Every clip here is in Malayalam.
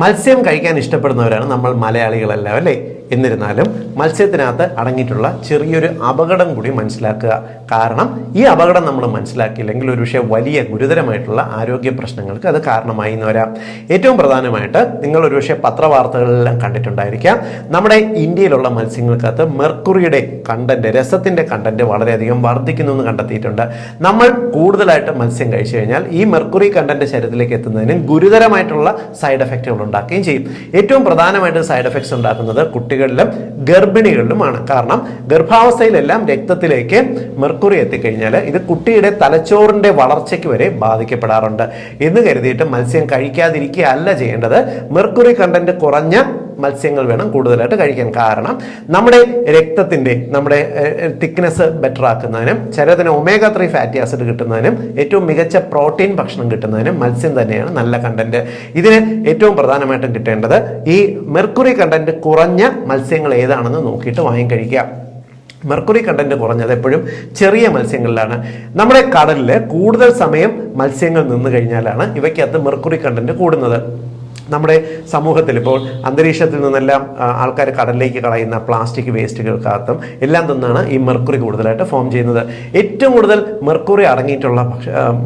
മത്സ്യം കഴിക്കാൻ ഇഷ്ടപ്പെടുന്നവരാണ് നമ്മൾ മലയാളികളെല്ലാം അല്ലേ? എന്നിരുന്നാലും മത്സ്യത്തിനകത്ത് അടങ്ങിയിട്ടുള്ള ചെറിയൊരു അപകടം കൂടി മനസ്സിലാക്കുക. കാരണം ഈ അപകടം നമ്മൾ മനസ്സിലാക്കിയില്ലെങ്കിൽ ഒരുപക്ഷെ വലിയ ഗുരുതരമായിട്ടുള്ള ആരോഗ്യ പ്രശ്നങ്ങൾക്ക് അത് കാരണമായി എന്ന് വരാം. ഏറ്റവും പ്രധാനമായിട്ട് നിങ്ങൾ ഒരുപക്ഷെ പത്രവാർത്തകളിലെല്ലാം കണ്ടിട്ടുണ്ടായിരിക്കാം, നമ്മുടെ ഇന്ത്യയിലുള്ള മത്സ്യങ്ങൾക്കകത്ത് മെർക്കുറിയുടെ കണ്ടന്റ്, രസത്തിന്റെ കണ്ടന്റ് വളരെയധികം വർദ്ധിക്കുന്നു എന്ന് കണ്ടെത്തിയിട്ടുണ്ട്. നമ്മൾ കൂടുതലായിട്ട് മത്സ്യം കഴിച്ചു കഴിഞ്ഞാൽ ഈ മെർക്കുറി കണ്ടന്റ് ശരീരത്തിലേക്ക് എത്തുന്നതിന് ഗുരുതരമായിട്ടുള്ള സൈഡ് എഫക്റ്റുകൾ ഉണ്ടാക്കുകയും ചെയ്യും. ഏറ്റവും പ്രധാനമായിട്ട് സൈഡ് എഫക്ട്സ് ഉണ്ടാക്കുന്നത് കുട്ടികളിലും ഗർഭിണികളിലുമാണ്. കാരണം ഗർഭാവസ്ഥയിലെല്ലാം രക്തത്തിലേക്ക് മെർക്കുറി എത്തിക്കഴിഞ്ഞാൽ ഇത് കുട്ടിയുടെ തലച്ചോറിന്റെ വളർച്ചയ്ക്ക് വരെ ബാധിക്കപ്പെടാറുണ്ട്. എന്ന് കരുതിയിട്ട് മത്സ്യം കഴിക്കാതിരിക്കുക അല്ല ചെയ്യേണ്ടത്. മെർക്കുറി കണ്ടന്റ് കുറഞ്ഞ മത്സ്യങ്ങൾ വേണം കൂടുതലായിട്ട് കഴിക്കാൻ. കാരണം നമ്മുടെ രക്തത്തിന്റെ തിക്നെസ് ബെറ്റർ ആക്കുന്നതിനും ശരീരത്തിന് omega-3 ഫാറ്റി ആസിഡ് കിട്ടുന്നതിനും ഏറ്റവും മികച്ച പ്രോട്ടീൻ ഭക്ഷണം കിട്ടുന്നതിനും മത്സ്യം തന്നെയാണ് നല്ല കണ്ടന്റ്. ഇതിന് ഏറ്റവും പ്രധാനമായിട്ടും കിട്ടേണ്ടത് ഈ മെർക്കുറി കണ്ടന്റ് കുറഞ്ഞ മത്സ്യങ്ങൾ ഏതാണെന്ന് നോക്കിയിട്ട് വാങ്ങി കഴിക്കുക. മെർക്കുറി കണ്ടന്റ് കുറഞ്ഞത് എപ്പോഴും ചെറിയ മത്സ്യങ്ങളിലാണ്. നമ്മുടെ കടലിൽ കൂടുതൽ സമയം മത്സ്യങ്ങൾ നിന്ന് കഴിഞ്ഞാലാണ് ഇവയ്ക്കകത്ത് മെർക്കുറി കണ്ടന്റ് കൂടുന്നത്. നമ്മുടെ സമൂഹത്തിൽ ഇപ്പോൾ അന്തരീക്ഷത്തിൽ നിന്നെല്ലാം ആൾക്കാർ കടലിലേക്ക് കളയുന്ന പ്ലാസ്റ്റിക് വേസ്റ്റുകൾക്കകത്തും എല്ലാം നിന്നാണ് ഈ മെർക്കുറി കൂടുതലായിട്ട് ഫോം ചെയ്യുന്നത്. ഏറ്റവും കൂടുതൽ മെർക്കുറി അടങ്ങിയിട്ടുള്ള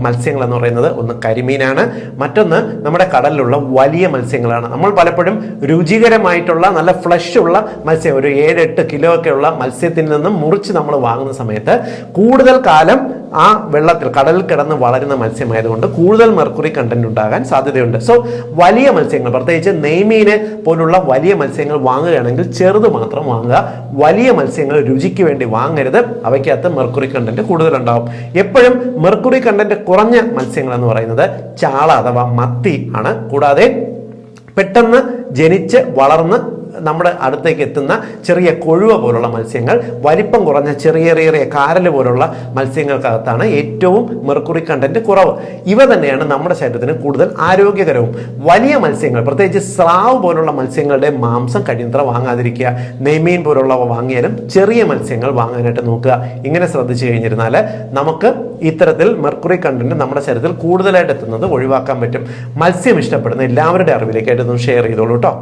മത്സ്യങ്ങൾ എന്ന് പറയുന്നത് ഒന്ന് കരിമീനാണ്, മറ്റൊന്ന് നമ്മുടെ കടലിലുള്ള വലിയ മത്സ്യങ്ങളാണ്. നമ്മൾ പലപ്പോഴും രുചികരമായിട്ടുള്ള നല്ല ഫ്ലഷ് ഉള്ള മത്സ്യം, ഒരു 7-8 കിലോ ഒക്കെ ഉള്ള മത്സ്യത്തിൽ നിന്നും മുറിച്ച് നമ്മൾ വാങ്ങുന്ന സമയത്ത് കൂടുതൽ കാലം ആ വെള്ളത്തിൽ കടലിൽ കിടന്ന് വളരുന്ന മത്സ്യമായതുകൊണ്ട് കൂടുതൽ മെർക്കുറി കണ്ടന്റ് ഉണ്ടാകാൻ സാധ്യതയുണ്ട്. സോ വലിയ മത്സ്യങ്ങൾ, പ്രത്യേകിച്ച് നെയ്മീന് പോലുള്ള വലിയ മത്സ്യങ്ങൾ വാങ്ങുകയാണെങ്കിൽ ചെറുത് മാത്രം വാങ്ങുക. വലിയ മത്സ്യങ്ങൾ രുചിക്ക് വേണ്ടി വാങ്ങരുത്, അവയ്ക്കകത്ത് മെർക്കുറി കണ്ടന്റ് കൂടുതലുണ്ടാവും. എപ്പോഴും മെർക്കുറി കണ്ടന്റ് കുറഞ്ഞ മത്സ്യങ്ങൾ എന്ന് പറയുന്നത് ചാള അഥവാ മത്തി ആണ്. കൂടാതെ പെട്ടെന്ന് ജനിച്ച് വളർന്ന് നമ്മുടെ അടുത്തേക്ക് എത്തുന്ന ചെറിയ കൊഴുവ പോലുള്ള മത്സ്യങ്ങൾ, വലിപ്പം കുറഞ്ഞ ചെറിയ കാരല് പോലുള്ള മത്സ്യങ്ങൾക്കകത്താണ് ഏറ്റവും മെർക്കുറി കണ്ടന്റ് കുറവ്. ഇവ തന്നെയാണ് നമ്മുടെ ശരീരത്തിന് കൂടുതൽ ആരോഗ്യകരവും. വലിയ മത്സ്യങ്ങൾ, പ്രത്യേകിച്ച് സ്രാവ് പോലുള്ള മത്സ്യങ്ങളുടെ മാംസം കഴിയുന്നത്ര വാങ്ങാതിരിക്കുക. നെയ്മീൻ പോലുള്ളവ വാങ്ങിയാലും ചെറിയ മത്സ്യങ്ങൾ വാങ്ങാനായിട്ട് നോക്കുക. ഇങ്ങനെ ശ്രദ്ധിച്ചു കഴിഞ്ഞിരുന്നാൽ നമുക്ക് ഇത്തരത്തിൽ മെർക്കുറി കണ്ടന്റ് നമ്മുടെ ശരീരത്തിൽ കൂടുതലായിട്ട് എത്തുന്നത് ഒഴിവാക്കാൻ പറ്റും. മത്സ്യം ഇഷ്ടപ്പെടുന്ന എല്ലാവരുടെ അറിവിലേക്കായിട്ട് ഒന്ന് ഷെയർ ചെയ്തോളൂ കേട്ടോ.